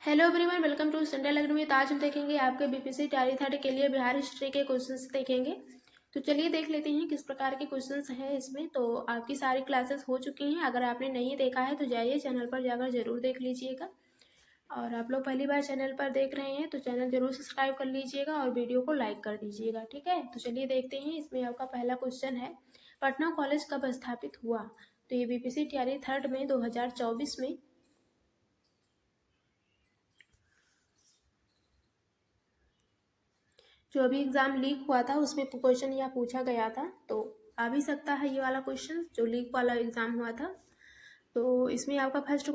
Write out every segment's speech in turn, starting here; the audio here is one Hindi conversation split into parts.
Hello everyone, welcome to central academy. आज हम देखेंगे आपके बीपीएससी तैयारी थर्ड के लिए बिहार हिस्ट्री के क्वेश्चंस देखेंगे। तो चलिए देख लेते हैं किस प्रकार के क्वेश्चंस हैं इसमें। तो आपकी सारी क्लासेस हो चुकी हैं, अगर आपने नहीं देखा है तो जाइए चैनल पर जाकर जरूर देख लीजिएगा। और आप लोग पहली बार चैनल पर देख रहे हैं तो चैनल जरूर सब्सक्राइब कर लीजिएगा और वीडियो को लाइक कर दीजिएगा, ठीक है। तो चलिए देखते हैं, इसमें आपका पहला क्वेश्चन है, पटना कॉलेज कब स्थापित हुआ। तो ये बीपीएससी तैयारी थर्ड में 2024 में जो अभी एग्ज़ाम लीक हुआ था उसमें क्वेश्चन यह पूछा गया था, तो आ भी सकता है ये वाला क्वेश्चन जो लीक वाला एग्ज़ाम हुआ था। तो इसमें आपका फर्स्ट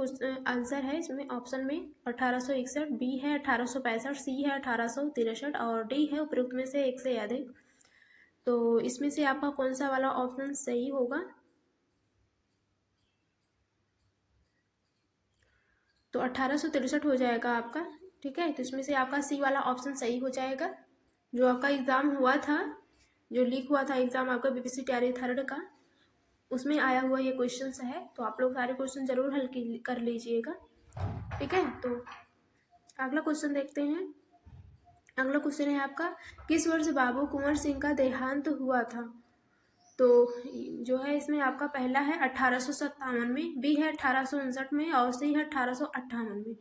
आंसर है, इसमें ऑप्शन में 1861, बी है 1865, सी है 1863 और डी है उपरोक्त में से एक से अधिक। तो इसमें से आपका कौन सा वाला ऑप्शन सही होगा। तो 1863 हो जाएगा आपका, ठीक है। तो इसमें से आपका सी वाला ऑप्शन सही हो जाएगा। जो आपका एग्ज़ाम हुआ था, जो लीक हुआ था एग्ज़ाम आपका बीपीएससी तैयारी थर्ड का, उसमें आया हुआ ये क्वेश्चन है। तो आप लोग सारे क्वेश्चन जरूर हल कर लीजिएगा, ठीक है। तो अगला क्वेश्चन देखते हैं। अगला क्वेश्चन है आपका, किस वर्ष बाबू कुंवर सिंह का देहांत हुआ था। तो जो है इसमें आपका पहला है 1857 में, बी है 1859 में और सी है 1858 में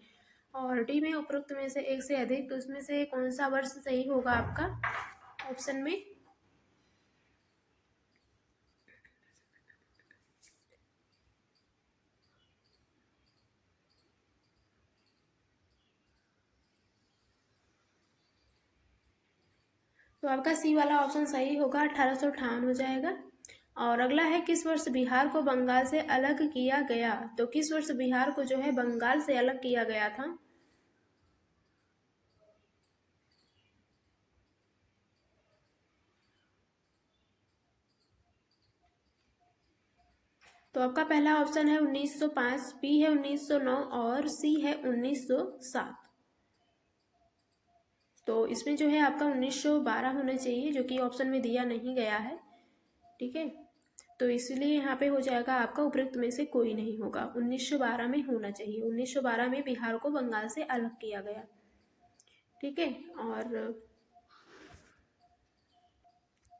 और डी में उपरोक्त में से एक से अधिक। तो इसमें से कौन सा वर्ष सही होगा आपका ऑप्शन में। तो आपका सी वाला ऑप्शन सही होगा, 1858 हो जाएगा। और अगला है, किस वर्ष बिहार को बंगाल से अलग किया गया। तो किस वर्ष बिहार को जो है बंगाल से अलग किया गया था। तो आपका पहला ऑप्शन है 1905, बी है 1909 और सी है 1907। तो इसमें जो है आपका 1912 होना चाहिए, जो कि ऑप्शन में दिया नहीं गया है, ठीक है। तो इसलिए यहाँ पे हो जाएगा आपका उपरोक्त में से कोई नहीं होगा, 1912 में होना चाहिए। 1912 में बिहार को बंगाल से अलग किया गया, ठीक है। और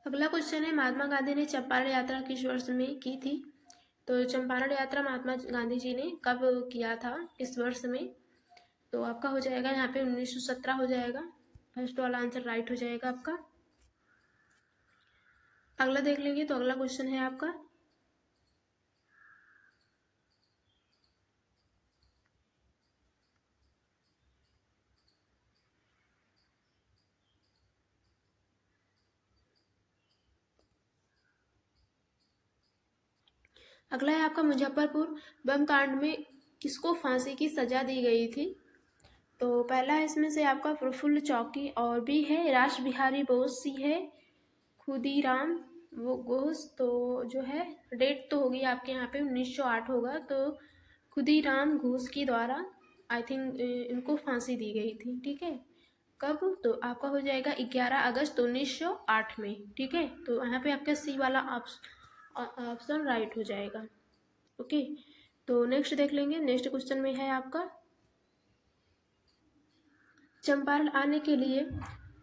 अगला क्वेश्चन है, महात्मा गांधी ने चंपारण यात्रा किस वर्ष में की थी। तो चंपारण यात्रा महात्मा गांधी जी ने कब किया था, किस वर्ष में। तो आपका हो जाएगा यहाँ पे 1917 हो जाएगा, फर्स्ट वाला आंसर राइट हो जाएगा आपका। अगला देख लेंगे। तो अगला क्वेश्चन है आपका, अगला है आपका, मुजफ्फरपुर बम कांड में किसको फांसी की सजा दी गई थी। तो पहला है इसमें से आपका प्रफुल्ल चौकी और बी है रास बिहारी बोस, सी है खुदीराम वो घोष। तो जो है डेट तो होगी आपके यहाँ पे 1908 होगा। तो खुदीराम घोष के द्वारा आई थिंक इनको फांसी दी गई थी, ठीक है। कब, तो आपका हो जाएगा 11 अगस्त 1908 में, ठीक है। तो यहाँ पे आपका सी वाला ऑप्शन राइट हो जाएगा, ओके। तो नेक्स्ट देख लेंगे। नेक्स्ट क्वेश्चन में है आपका, चंपारण आने के लिए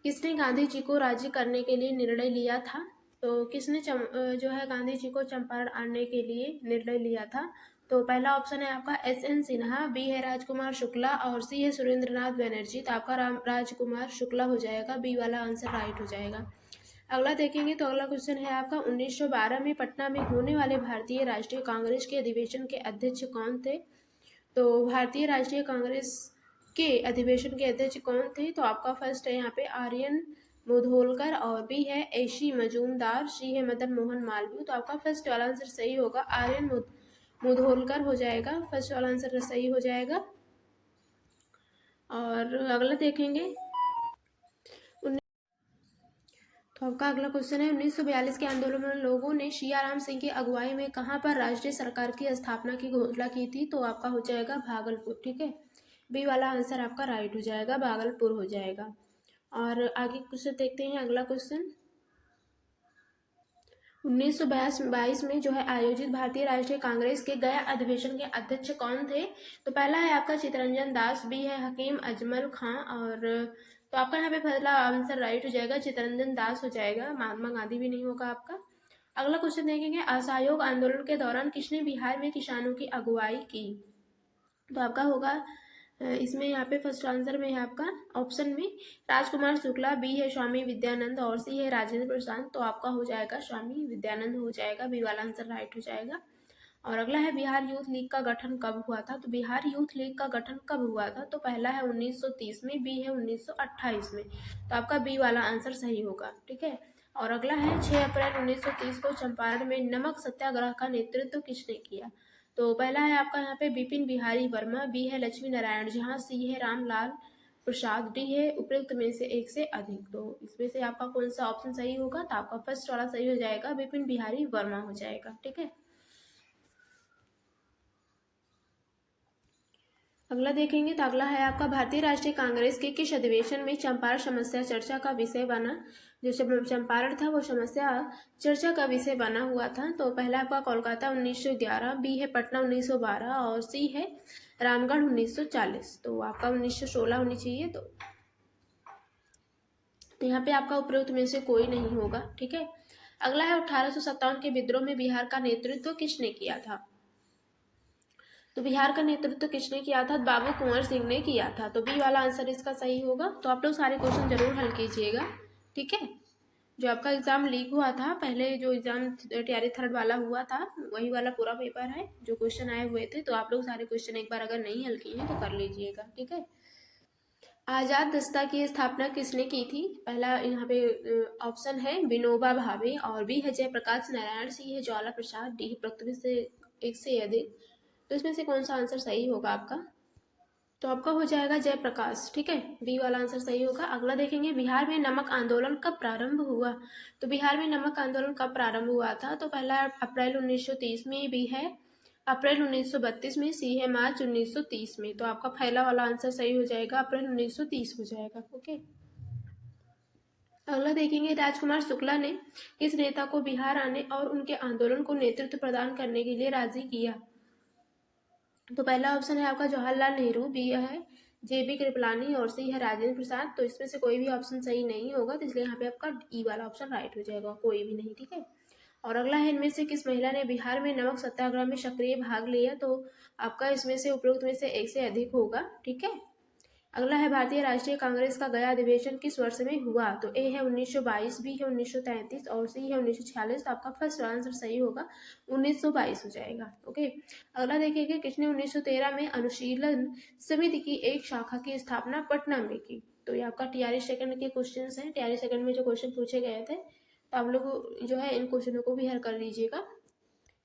किसने गांधी जी को राजी करने के लिए निर्णय लिया था। तो किसने जो है गांधी जी को चंपारण आने के लिए निर्णय लिया था। तो पहला ऑप्शन है आपका एस.एन. सिन्हा, बी है राजकुमार शुक्ला और सी है सुरेंद्रनाथ बनर्जी। तो आपका राजकुमार शुक्ला हो जाएगा, बी वाला आंसर राइट हो जाएगा। अगला देखेंगे। तो अगला क्वेश्चन है आपका, 1912 में पटना में होने वाले भारतीय राष्ट्रीय कांग्रेस के अधिवेशन के अध्यक्ष कौन थे। तो भारतीय राष्ट्रीय कांग्रेस के अधिवेशन के अध्यक्ष कौन थे। तो आपका फर्स्ट है यहाँ पे आर्यन मुधोलकर और बी है एसी मजूमदार, सी है मदन मोहन मालवीय। तो आपका फर्स्ट वाला आंसर सही होगा, आर्यन मुधोलकर हो जाएगा, फर्स्ट वाला आंसर सही हो जाएगा। और अगला देखेंगे। तो आपका अगला क्वेश्चन है, 1942 के आंदोलन में लोगों ने सियाराम सिंह की अगुवाई में कहाँ पर राष्ट्रीय सरकार की स्थापना की घोषणा की थी। तो आपका हो जाएगा भागलपुर, ठीक है। बी वाला आंसर आपका राइट हो जाएगा, भागलपुर हो जाएगा। और आगे क्वेश्चन देखते हैं। अगला क्वेश्चन, 1922 में जो है आयोजित भारतीय राष्ट्रीय कांग्रेस के गया अधिवेशन के अध्यक्ष कौन थे? तो पहला है आपका चितरंजन दास, बी है हकीम अजमल खां, और तो आपका यहाँ पे पहला आंसर राइट हो जाएगा, चितरंजन दास हो जाएगा, महात्मा गांधी भी नहीं होगा आपका। अगला क्वेश्चन देखेंगे, असहयोग आंदोलन के दौरान किसने बिहार में किसानों की अगुवाई की? तो आपका होगा इसमें यहाँ पे फर्स्ट आंसर में है आपका ऑप्शन में राजकुमार शुक्ला, बी है स्वामी विद्यानंद और सी है राजेंद्र प्रसाद। तो आपका हो जाएगा स्वामी विद्यानंद हो जाएगा, बी वाला आंसर राइट हो जाएगा। और अगला है बिहार यूथ लीग का गठन कब हुआ था? तो बिहार यूथ लीग का गठन कब हुआ था? तो पहला है 1930 में, बी है 1928 में। तो आपका बी वाला आंसर सही होगा, ठीक है। और अगला है 6 अप्रैल 1930 को चंपारण में नमक सत्याग्रह का नेतृत्व किसने किया? तो पहला है आपका यहाँ पे बिपिन बिहारी वर्मा, बी है लक्ष्मी नारायण झा, सी है रामलाल प्रसाद, डी है उपयुक्त में से एक से अधिक। तो इसमें से आपका कौन सा ऑप्शन सही होगा? तो आपका फर्स्ट वाला सही हो जाएगा, बिपिन बिहारी वर्मा हो जाएगा, ठीक है। अगला देखेंगे तो अगला है आपका भारतीय राष्ट्रीय कांग्रेस के किस अधिवेशन में चंपारण समस्या चर्चा का विषय बना? जो चंपारण था वो समस्या चर्चा का विषय बना हुआ था। तो पहला आपका कोलकाता 1911, बी है पटना 1912 और सी है रामगढ़ 1940। तो आपका 1916 होनी चाहिए। तो यहाँ पे आपका उपरोक्त में से कोई नहीं होगा, ठीक है। अगला है 1857 के विद्रोह में बिहार का नेतृत्व किसने किया था? तो बिहार का नेतृत्व किसने किया था? बाबू कुंवर सिंह ने किया था। तो बी वाला आंसर इसका सही होगा। तो आप लोग सारे क्वेश्चन जरूर हल कीजिएगा, ठीक है। जो आपका एग्जाम लीक हुआ था पहले, जो एग्जाम टीआरई थर्ड वाला हुआ था वही वाला पूरा पेपर है, जो क्वेश्चन आए हुए थे। तो आप लोग सारे क्वेश्चन एक बार अगर नहीं हल किए हैं तो कर लीजिएगा, ठीक है। आजाद दस्ता की स्थापना किसने की थी? पहला यहाँ पे ऑप्शन है विनोबा भावे और बी है जयप्रकाश नारायण, सी है ज्वाला प्रसाद, डी है प्रथम से एक से अधिक। तो इसमें से कौन सा आंसर सही होगा आपका? तो आपका हो जाएगा जयप्रकाश, ठीक है, बी वाला आंसर सही होगा। अगला देखेंगे, बिहार में नमक आंदोलन कब प्रारंभ हुआ? तो बिहार में नमक आंदोलन कब प्रारंभ हुआ था? तो पहला अप्रैल 1930 में, बी है अप्रैल 1932 में, सी है मार्च 1930 में। तो आपका पहला वाला आंसर सही हो जाएगा, अप्रैल 1930 हो जाएगा, ओके। अगला देखेंगे, राजकुमार शुक्ला ने किस नेता को बिहार आने और उनके आंदोलन को नेतृत्व प्रदान करने के लिए राजी किया? तो पहला ऑप्शन है आपका जवाहरलाल नेहरू, बी है जेबी कृपलानी और सी है राजेंद्र प्रसाद। तो इसमें से कोई भी ऑप्शन सही नहीं होगा, तो इसलिए यहाँ पे आपका ई वाला ऑप्शन राइट हो जाएगा, कोई भी नहीं, ठीक है। और अगला है, इनमें से किस महिला ने बिहार में नमक सत्याग्रह में सक्रिय भाग लिया? तो आपका इसमें से उपरोक्त में से एक से अधिक होगा, ठीक है। अगला है, भारतीय राष्ट्रीय कांग्रेस का गया अधिवेशन किस वर्ष में हुआ? तो ए है 1922, बी है 1933 और सी है 1946। तो आपका फर्स्ट आंसर सही होगा, 1922 हो जाएगा, ओके। अगला देखिएगा, किसने 1913 में अनुशीलन समिति की एक शाखा की स्थापना पटना में की? तो ये आपका टीआरई सेकंड के क्वेश्चन हैं, टीआरई सेकंड में जो क्वेश्चन पूछे गए थे। तो आप लोग जो है इन क्वेश्चनों को भी हल कर लीजिएगा,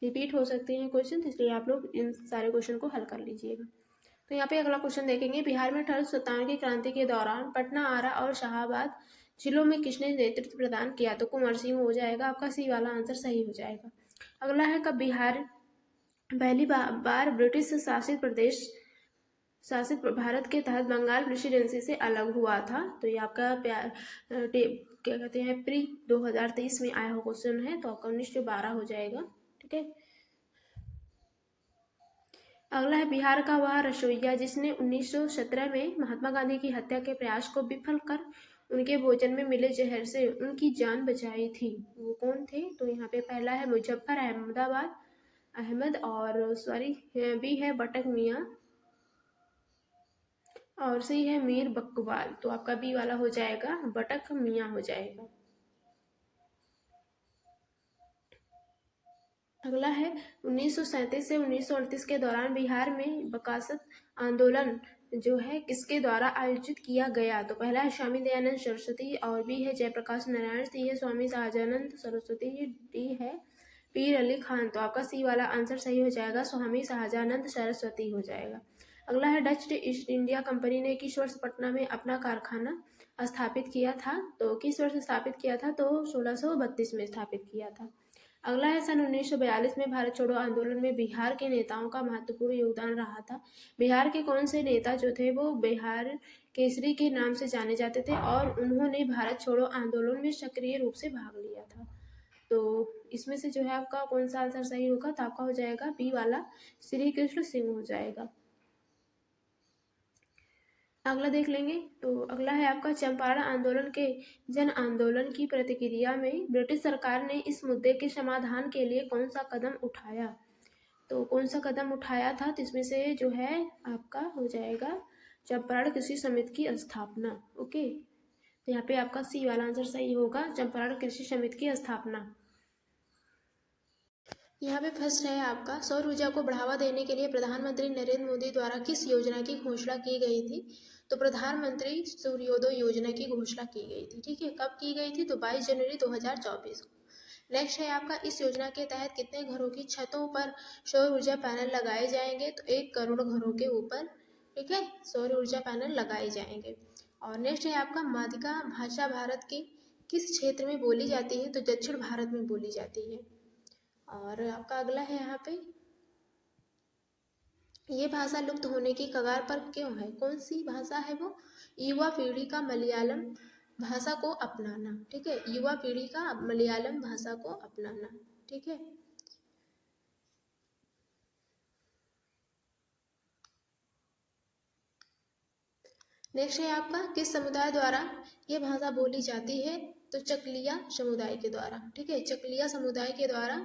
रिपीट हो सकते हैं क्वेश्चन, इसलिए आप लोग इन सारे क्वेश्चन को हल कर लीजिएगा। तो यहाँ पे अगला क्वेश्चन देखेंगे, बिहार में 1857 की क्रांति के दौरान पटना, आरा और शाहाबाद जिलों में किसने नेतृत्व प्रदान किया? तो कुंवर सिंह हो जाएगा, आपका सी वाला आंसर सही हो जाएगा। अगला है, कब बिहार पहली बार ब्रिटिश शासित भारत के तहत बंगाल प्रेसिडेंसी से अलग हुआ था? तो ये आपका क्या कहते हैं प्री 2023 में आया हुआ क्वेश्चन है। तो आपका 1912 हो जाएगा, ठीक है। अगला है, बिहार का वह रसोइया जिसने 1917 में महात्मा गांधी की हत्या के प्रयास को विफल कर उनके भोजन में मिले जहर से उनकी जान बचाई थी, वो कौन थे? तो यहाँ पे पहला है मुजफ्फर अहमद और सॉरी बी है बटक मियाँ और सी है मीर बकवाल। तो आपका बी वाला हो जाएगा, बटक मियाँ हो जाएगा। अगला है, 1937 से 1938 के दौरान बिहार में बकासत आंदोलन जो है किसके द्वारा आयोजित किया गया? तो पहला है स्वामी दयानंद सरस्वती और बी है जयप्रकाश नारायण, सी है स्वामी सहजानंद सरस्वती, डी है पीर अली खान। तो आपका सी वाला आंसर सही हो जाएगा, स्वामी सहजानंद सरस्वती हो जाएगा। अगला है, डच ईस्ट इंडिया कंपनी ने किस वर्ष पटना में अपना कारखाना स्थापित किया था? तो किस वर्ष स्थापित किया था? तो 1632 में स्थापित किया था। अगला है, सन 1942 में भारत छोड़ो आंदोलन में बिहार के नेताओं का महत्वपूर्ण योगदान रहा था। बिहार के कौन से नेता जो थे वो बिहार केसरी के नाम से जाने जाते थे और उन्होंने भारत छोड़ो आंदोलन में सक्रिय रूप से भाग लिया था? तो इसमें से जो है आपका कौन सा आंसर सही होगा, तो आपका हो जाएगा बी वाला श्री कृष्ण सिंह हो जाएगा। अगला देख लेंगे, तो अगला है आपका चंपारण आंदोलन के जन आंदोलन की प्रतिक्रिया में ब्रिटिश सरकार ने इस मुद्दे के समाधान के लिए कौन सा कदम उठाया। तो कौन सा कदम उठाया था, तो इसमें से जो है आपका हो जाएगा चंपारण कृषि समिति की स्थापना। ओके, तो यहाँ पे आपका सी वाला आंसर सही होगा, चंपारण कृषि समिति की स्थापना। यहाँ पे फर्स्ट है आपका सौर ऊर्जा को बढ़ावा देने के लिए प्रधानमंत्री नरेंद्र मोदी द्वारा किस योजना की घोषणा की गई थी। तो प्रधानमंत्री सूर्योदय योजना की घोषणा की गई थी। ठीक है, कब की गई थी, तो 22 जनवरी 2024 को। नेक्स्ट है आपका इस योजना के तहत कितने घरों की छतों पर सौर ऊर्जा पैनल लगाए जाएंगे। तो 1 करोड़ घरों के ऊपर, ठीक है, सौर ऊर्जा पैनल लगाए जाएंगे। और नेक्स्ट है आपका मादिका भाषा भारत के किस क्षेत्र में बोली जाती है। तो दक्षिण भारत में बोली जाती है। और आपका अगला है यहाँ पे ये भाषा लुप्त होने की कगार पर क्यों है। कौन सी भाषा है वो, युवा पीढ़ी का मलयालम भाषा को अपनाना। ठीक है, युवा पीढ़ी का मलयालम भाषा को अपनाना। ठीक है, नेक्स्ट है आपका किस समुदाय द्वारा ये भाषा बोली जाती है। तो चकलिया समुदाय के द्वारा। ठीक है, चकलिया समुदाय के द्वारा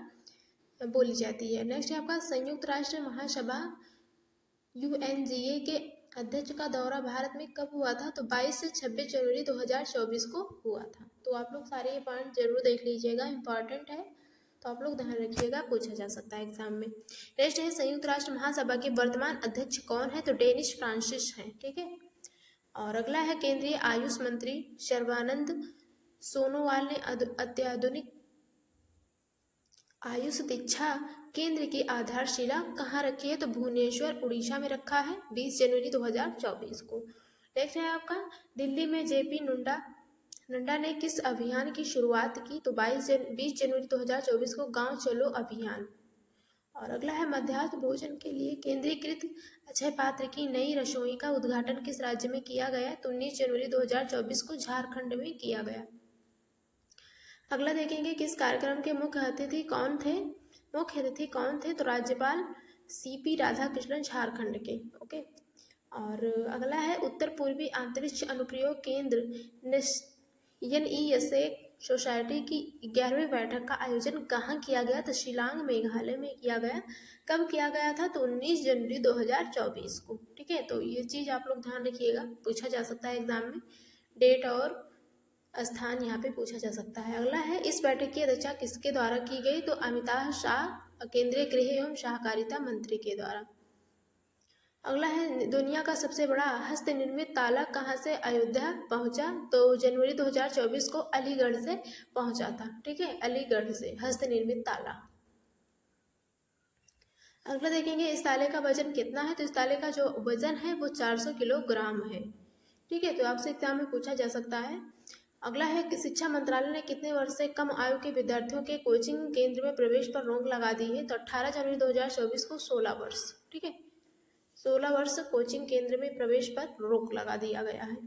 बोली जाती है। नेक्स्ट है आपका संयुक्त राष्ट्र महासभा UNGA के अध्यक्ष का दौरा भारत में कब हुआ था। तो 22 से 26 जनवरी 2024 को हुआ था। तो आप लोग सारे ये पॉइंट जरूर देख लीजिएगा, इंपॉर्टेंट है, तो आप लोग ध्यान रखिएगा, पूछा जा सकता है एग्जाम में। नेक्स्ट है संयुक्त राष्ट्र महासभा के वर्तमान अध्यक्ष कौन है। तो डेनिस फ्रांसिस हैं। ठीक है, और अगला है केंद्रीय आयुष मंत्री सर्बानंद सोनोवाल ने अत्याधुनिक आयुष दीक्षा केंद्र की आधारशिला कहाँ रखी है। तो भुवनेश्वर उड़ीसा में रखा है 20 जनवरी 2024 को। नेक्स्ट है आपका दिल्ली में JP नड्डा ने किस अभियान की शुरुआत की। तो 20 जनवरी 2024 को गांव चलो अभियान। और अगला है मध्याह्न भोजन के लिए केंद्रीकृत अक्षय पात्र की नई रसोई का उद्घाटन किस राज्य में किया गया। तो 19 जनवरी 2024 को झारखंड में किया गया। अगला देखेंगे किस कार्यक्रम के मुख्य अतिथि कौन थे। तो राज्यपाल CP राधाकृष्णन झारखंड के। ओके, और अगला है उत्तर पूर्वी अंतरिक्ष अनुप्रयोग केंद्र NESA सोसाइटी की 11वीं बैठक का आयोजन कहाँ किया गया। तो शिलांग मेघालय में किया गया। कब किया गया था। तो 19 जनवरी 2024 को। ठीक है, तो ये चीज़ आप लोग ध्यान रखिएगा, पूछा जा सकता है एग्जाम में, डेट और स्थान यहाँ पे पूछा जा सकता है। अगला है इस बैठक की अध्यक्षता किसके द्वारा की गई। तो अमिताभ शाह केंद्रीय गृह एवं सहकारिता मंत्री के द्वारा। अगला है दुनिया का सबसे बड़ा हस्तनिर्मित ताला कहाँ से अयोध्या पहुंचा। तो जनवरी 2024 को अलीगढ़ से पहुंचा था। ठीक है, अलीगढ़ से हस्तनिर्मित ताला। अगला देखेंगे इस ताले का वजन कितना है। तो इस ताले का जो वजन है वो 400 किलोग्राम है। ठीक है, तो आपसे एग्जाम में पूछा जा सकता है। अगला है कि शिक्षा मंत्रालय ने कितने वर्ष से कम आयु के विद्यार्थियों के कोचिंग केंद्र में प्रवेश पर रोक लगा दी है। तो 18 जनवरी 2024 को 16 वर्ष। ठीक है, 16 वर्ष कोचिंग केंद्र में प्रवेश पर रोक लगा दिया गया है।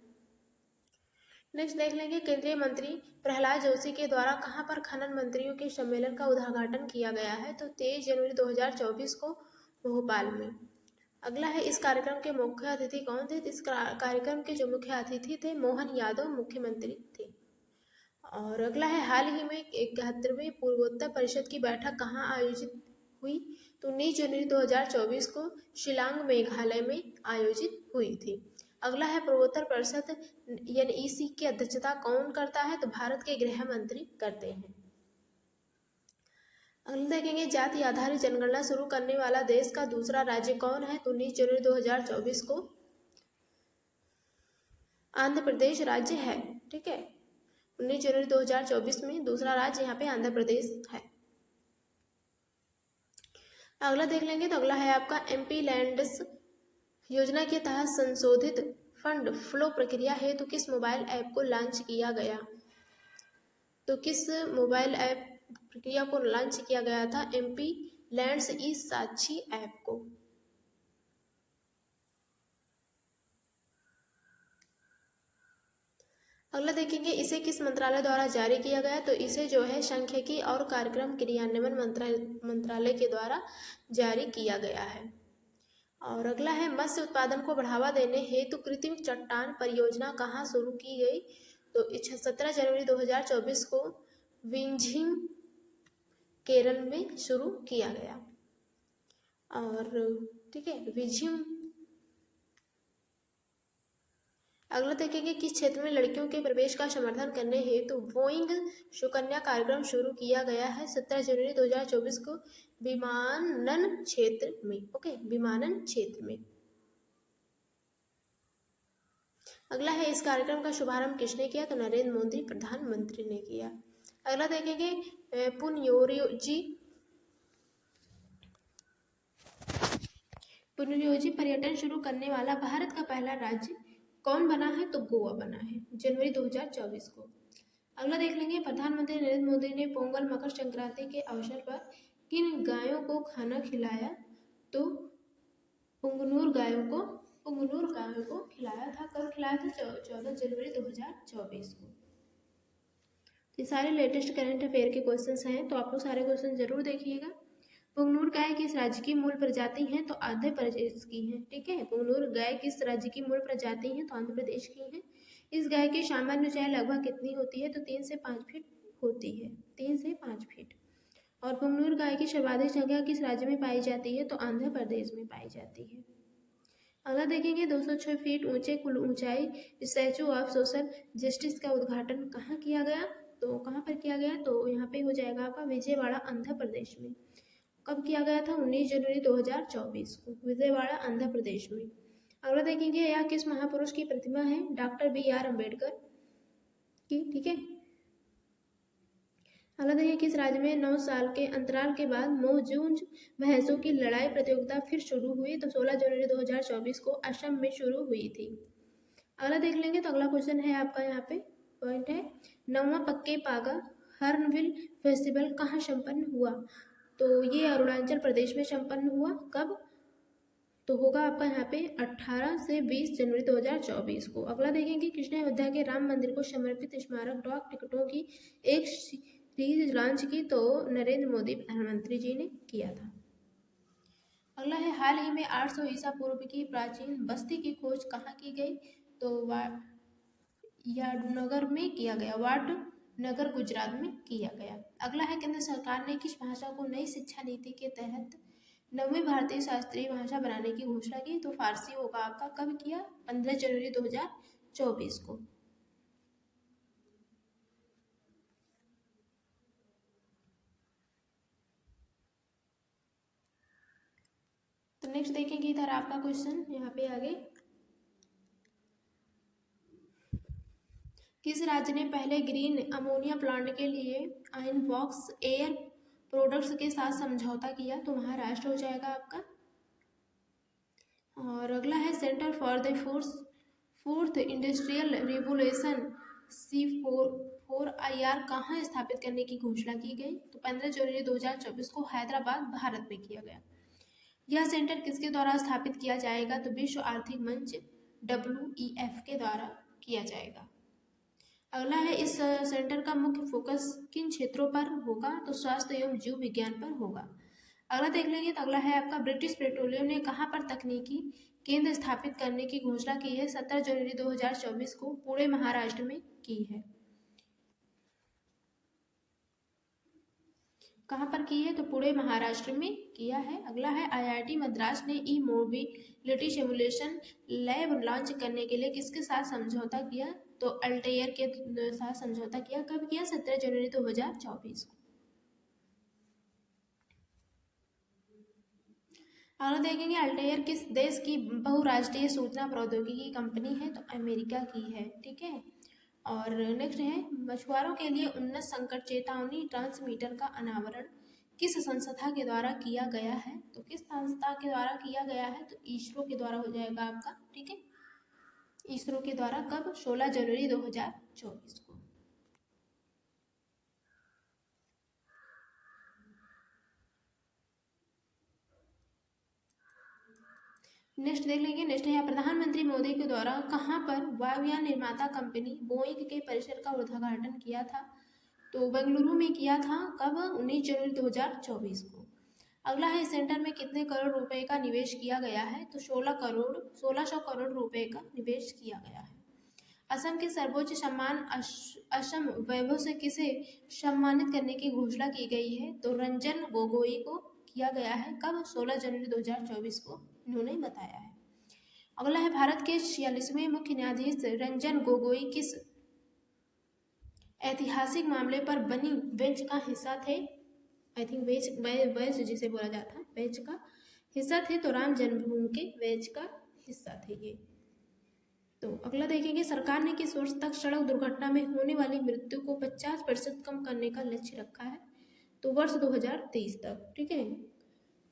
नेक्स्ट देख लेंगे केंद्रीय मंत्री प्रहलाद जोशी के द्वारा कहां पर खनन मंत्रियों के सम्मेलन का उद्घाटन किया गया है। तो 23 जनवरी 2024 को भोपाल में। अगला है इस कार्यक्रम के मुख्य अतिथि कौन थे। इस कार्यक्रम के जो मुख्य अतिथि थे मोहन यादव मुख्यमंत्री थे। और अगला है हाल ही में 71वीं पूर्वोत्तर परिषद की बैठक कहाँ आयोजित हुई। तो 19 जनवरी 2024 को शिलांग मेघालय में आयोजित हुई थी। अगला है पूर्वोत्तर परिषद NEC की अध्यक्षता कौन करता है। तो भारत के गृह मंत्री करते हैं। अगला देखेंगे जाति आधारित जनगणना शुरू करने वाला देश का दूसरा राज्य कौन है। तो 19 जनवरी 2024 को आंध्र प्रदेश राज्य है। ठीक है, 19 जनवरी 2024 में दूसरा राज्य यहाँ पे आंध्र प्रदेश है। अगला देख लेंगे, तो अगला है आपका MP लैंड्स योजना के तहत संशोधित फंड फ्लो प्रक्रिया हेतु किस मोबाइल ऐप को लॉन्च किया गया। तो किस मोबाइल ऐप प्रक्रिया को लॉन्च किया गया था। MP लैंड्स ई साक्षी ऐप को। अगला देखेंगे इसे किस मंत्रालय द्वारा जारी किया गया, तो इसे जो है सांख्यिकी और कार्यक्रम क्रियान्वयन मंत्रालय के द्वारा जारी किया गया है। और अगला है मत्स्य उत्पादन को बढ़ावा देने हेतु कृत्रिम चट्टान परियोजना कहाँ शुरू की गई, तो 17 जनवरी 2024 को विंझिम केरल में शुरू किया गया। और ठीक है, विंझिम। अगला देखेंगे किस क्षेत्र में लड़कियों के प्रवेश का समर्थन करने हेतु बोइंग सुकन्या कार्यक्रम शुरू किया गया है, 17 जनवरी 2024 को विमानन क्षेत्र में। ओके, विमानन क्षेत्र में। अगला है इस कार्यक्रम का शुभारंभ किसने किया, तो नरेंद्र मोदी प्रधानमंत्री ने किया। अगला देखेंगे पुनर्योजी पर्यटन शुरू करने वाला भारत का पहला राज्य कौन बना है, तो गोवा बना है, जनवरी 2024 को। अगला देख लेंगे प्रधानमंत्री नरेंद्र मोदी ने पोंगल मकर संक्रांति के अवसर पर किन गायों को खाना खिलाया, तो पुंगनूर गायों को खिलाया था। कब खिलाया था, 14 जनवरी 2024 को। ये सारे लेटेस्ट करंट अफेयर के क्वेश्चंस हैं, तो आप लोग सारे क्वेश्चन जरूर देखिएगा। पुंगनूर गाय किस राज्य की मूल प्रजाति है, तो आंध्र प्रदेश की है। ठीक है, पुंगनूर गाय किस राज्य की मूल प्रजाति है, तो आंध्र प्रदेश की है। इस गाय की सामान्य ऊंचाई लगभग कितनी होती है, तो 3 से 5 फीट होती है, 3 से 5 फीट। और पुंगनूर गाय की सर्वाधिक संख्या किस राज्य में पाई जाती है, तो आंध्र प्रदेश में पाई जाती है। अगला देखेंगे 206 फीट ऊंचे कुल ऊंचाई स्टैचू ऑफ सोशल जस्टिस का उद्घाटन कहाँ किया गया, तो कहाँ पर किया गया, तो यहाँ पे हो जाएगा आपका विजयवाड़ा आंध्र प्रदेश में। कब किया गया था, 19 जनवरी 2024 को, विजयवाड़ा आंध्र प्रदेश में। अगला देखेंगे यह किस महापुरुष की प्रतिमा है, डॉक्टर BR अम्बेडकर की। ठीक है। अगला देखिए किस राज्य में 9 साल के अंतराल के बाद मोहजूंज भैंसों की लड़ाई प्रतियोगिता फिर शुरू हुई, तो 16 जनवरी 2024 को असम में शुरू हुई थी। अगला देख लेंगे, तो अगला क्वेश्चन है आपका यहाँ पे पॉइंट है 9वां पक्के पागा हर्नबिल फेस्टिवल कहाँ संपन्न हुआ, तो ये अरुणाचल प्रदेश में संपन्न हुआ। कब, तो होगा आपका यहाँ पे 18 से 20 जनवरी 2024 को। अगला देखेंगे किसने अयोध्या के राम मंदिर को समर्पित स्मारक डाक टिकटों की एक सीरीज लॉन्च की, तो नरेंद्र मोदी प्रधानमंत्री जी ने किया था। अगला है हाल ही में 800 ईसा पूर्व की प्राचीन बस्ती की खोज कहाँ की गई, तो वाडनगर में किया गया, वाडनगर गुजरात में किया गया। अगला है केंद्र सरकार ने किस भाषा को नई शिक्षा नीति के तहत 9वीं भारतीय शास्त्रीय भाषा बनाने की घोषणा की, तो फारसी होगा आपका। कब किया, 15 जनवरी 2024 को। तो नेक्स्ट देखेंगे इधर आपका क्वेश्चन यहाँ पे आगे, किस राज्य ने पहले ग्रीन अमोनिया प्लांट के लिए आइनबॉक्स एयर प्रोडक्ट्स के साथ समझौता किया, तो महाराष्ट्र हो जाएगा आपका। और अगला है centre for the fourth industrial revolution C4IR कहाँ स्थापित करने की घोषणा की गई, तो 15 जनवरी 2024 को हैदराबाद भारत में किया गया। यह सेंटर किसके द्वारा स्थापित किया जाएगा, तो विश्व आर्थिक मंच WEF के द्वारा किया जाएगा। अगला है इस सेंटर का मुख्य फोकस किन क्षेत्रों पर होगा, तो स्वास्थ्य एवं जीव विज्ञान पर होगा। अगला देख लेंगे, तो अगला है आपका ब्रिटिश पेट्रोलियम ने कहाँ पर तकनीकी केंद्र स्थापित करने की घोषणा की है, 17 जनवरी 2024 को पुणे महाराष्ट्र में की है। कहाँ पर की है, तो पुणे महाराष्ट्र में किया है। अगला है IIT मद्रास ने ई मोबिलिटी सिमुलेशन लैब लॉन्च करने के लिए किसके साथ समझौता किया, तो अल्टेयर के साथ समझौता किया। कब किया, 17 जनवरी 2024 को। अगला देखेंगे अल्टेयर किस देश की बहुराष्ट्रीय सूचना प्रौद्योगिकी कंपनी है, तो अमेरिका की है। ठीक है। और नेक्स्ट है मछुआरों के लिए उन्नत संकट चेतावनी ट्रांसमीटर का अनावरण किस संस्था के द्वारा किया गया है, तो किस संस्था के द्वारा किया गया है, तो इसरो के द्वारा हो जाएगा आपका। ठीक है, इसरो के द्वारा। कब, 16 जनवरी 2024 को। नेक्स्ट देख लेंगे। नेक्स्ट है प्रधानमंत्री मोदी के द्वारा कहाँ पर वायुयान निर्माता कंपनी बोइंग के परिसर का उद्घाटन किया था? तो बेंगलुरु में किया था। कब? 19 जनवरी 2024 को। अगला है सेंटर में कितने करोड़ रुपए का निवेश किया गया है? तो 1600 करोड़ रुपए का निवेश किया गया है। असम के सर्वोच्च सम्मान असम वैभव से किसे सम्मानित करने की घोषणा की गई है? तो रंजन गोगोई को किया गया है। कब? 16 जनवरी 2024 को इन्होंने बताया है। अगला है भारत के 46वें मुख्य न्यायाधीश रंजन गोगोई किस ऐतिहासिक मामले पर बनी बेंच का हिस्सा थे? आई थिंक बेंच जिसे बोला जाता है बेंच का हिस्सा थे। तो राम जन्मभूमि के बेंच का हिस्सा थे ये। तो अगला देखेंगे सरकार ने किस वर्ष तक सड़क दुर्घटना में होने वाली मृत्यु को 50% कम करने का लक्ष्य रखा है? तो वर्ष 2023 तक। ठीक है,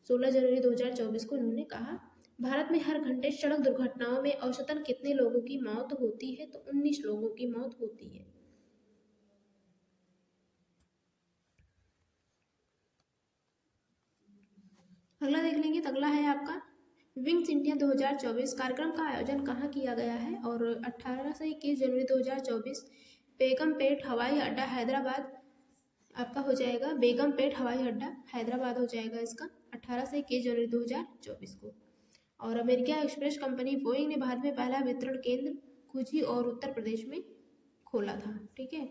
16 जनवरी 2024 को इन्होंने कहा। भारत में हर घंटे सड़क दुर्घटनाओं में औसतन कितने लोगों की मौत होती है? तो 19 लोगों की मौत होती है। अगला देख लेंगे। तो अगला है आपका विंग्स इंडिया 2024 कार्यक्रम का आयोजन कहाँ किया गया है? और 18 से 21 जनवरी 2024 बेगमपेट हवाई अड्डा हैदराबाद आपका हो जाएगा। बेगमपेट हवाई अड्डा हैदराबाद हो जाएगा इसका 18 से 21 जनवरी 2024 को। और अमेरिका एक्सप्रेस कंपनी बोइंग ने भारत में पहला वितरण केंद्र कुची और उत्तर प्रदेश में खोला था। ठीक है,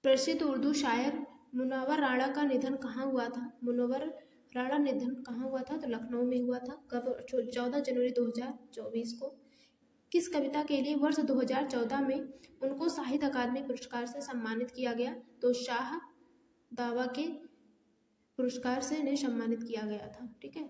प्रसिद्ध उर्दू शायर मुनव्वर राणा का निधन कहाँ हुआ था? मुनव्वर राणा निधन कहाँ हुआ था? तो लखनऊ में हुआ था। कब? 14 जनवरी 2024 को। किस कविता के लिए वर्ष 2014 में उनको साहित्य अकादमी पुरस्कार से सम्मानित किया गया? तो शाह दावा के पुरस्कार से इन्हें सम्मानित किया गया था। ठीक है।